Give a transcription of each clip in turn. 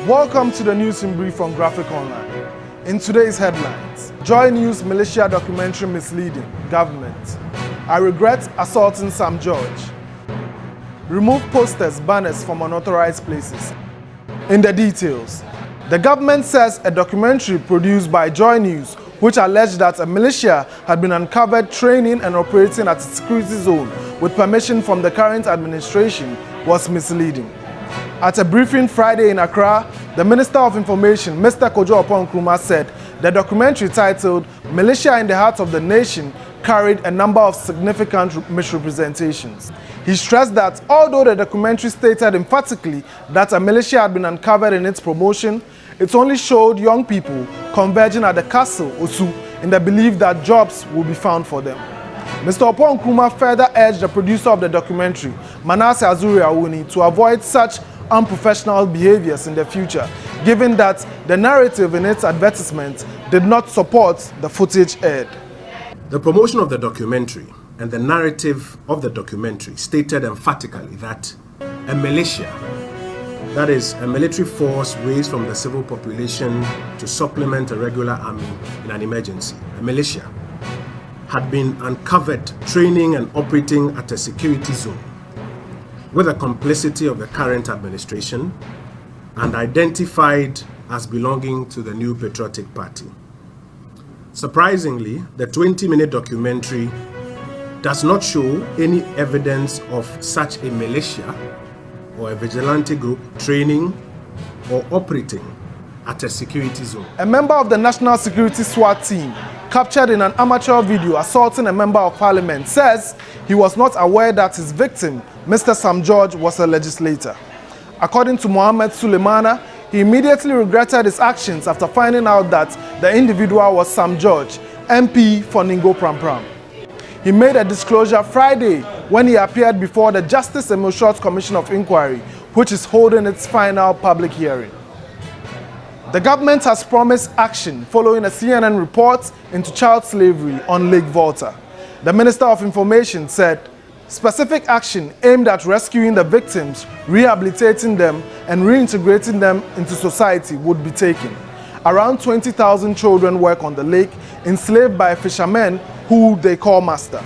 Welcome to the news in brief from Graphic Online. In today's headlines, Joy News Militia documentary misleading government. I regret assaulting Sam George. Remove posters, banners from unauthorized places. In the details, the government says a documentary produced by Joy News, which alleged that a militia had been uncovered training and operating at a security zone with permission from the current administration, was misleading. At a briefing Friday in Accra, the Minister of Information, Mr. Kojo Oppong-Nkrumah, said the documentary titled Militia in the Heart of the Nation carried a number of significant misrepresentations. He stressed that although the documentary stated emphatically that a militia had been uncovered in its promotion, it only showed young people converging at the castle, Osu, in the belief that jobs would be found for them. Mr. Oppong-Nkrumah further urged the producer of the documentary, Manasseh Azuri Awuni, to avoid such unprofessional behaviors in the future, given that the narrative in its advertisement did not support the footage aired. The promotion of the documentary and the narrative of the documentary stated emphatically that a militia, that is, a military force raised from the civil population to supplement a regular army in an emergency, a militia, had been uncovered training and operating at a security zone with the complicity of the current administration and identified as belonging to the New Patriotic Party. Surprisingly, the 20-minute documentary does not show any evidence of such a militia or a vigilante group training or operating at a security zone. A member of the National Security SWAT team, captured in an amateur video assaulting a member of parliament, says he was not aware that his victim, Mr. Sam George, was a legislator. According to Mohammed Suleimana, he immediately regretted his actions after finding out that the individual was Sam George, MP for Ningo Pram. He made a disclosure Friday when he appeared before the Justice Emil Short Commission of Inquiry, which is holding its final public hearing. The government has promised action following a CNN report into child slavery on Lake Volta. The Minister of Information said specific action aimed at rescuing the victims, rehabilitating them, and reintegrating them into society would be taken. Around 20,000 children work on the lake, enslaved by fishermen who they call master.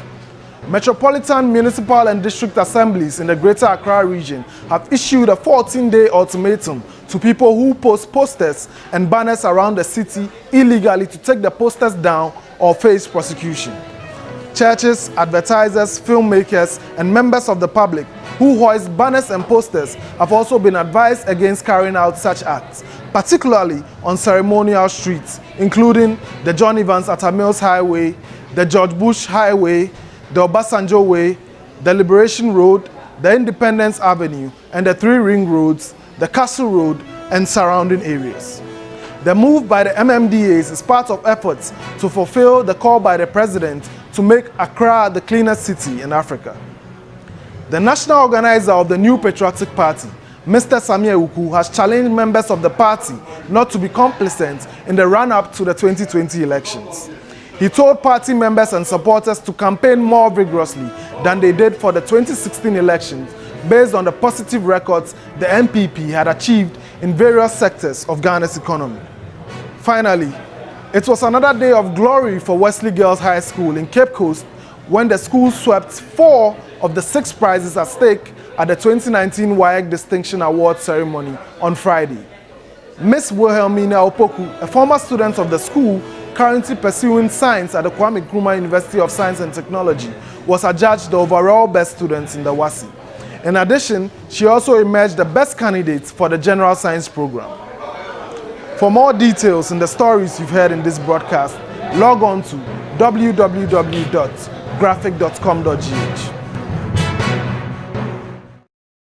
Metropolitan, Municipal, and District Assemblies in the Greater Accra region have issued a 14-day ultimatum to people who post posters and banners around the city illegally to take the posters down or face prosecution. Churches, advertisers, filmmakers, and members of the public who hoist banners and posters have also been advised against carrying out such acts, particularly on ceremonial streets, including the John Evans Atta Mills Highway, the George Bush Highway, the Obasanjo Way, the Liberation Road, the Independence Avenue, and the three ring roads, the Castle Road, and surrounding areas. The move by the MMDAs is part of efforts to fulfill the call by the President to make Accra the cleanest city in Africa. The National Organizer of the New Patriotic Party, Mr. Samia Uku, has challenged members of the party not to be complicit in the run-up to the 2020 elections. He told party members and supporters to campaign more vigorously than they did for the 2016 elections based on the positive records the NPP had achieved in various sectors of Ghana's economy. Finally, it was another day of glory for Wesley Girls High School in Cape Coast when the school swept 4 of the 6 prizes at stake at the 2019 WAEC Distinction Award ceremony on Friday. Miss Wilhelmina Opoku, a former student of the school currently pursuing science at the Kwame Nkrumah University of Science and Technology, was adjudged the overall best student in the WASI. In addition, she also emerged the best candidate for the General Science program. For more details in the stories you've heard in this broadcast, log on to www.graphic.com.gh.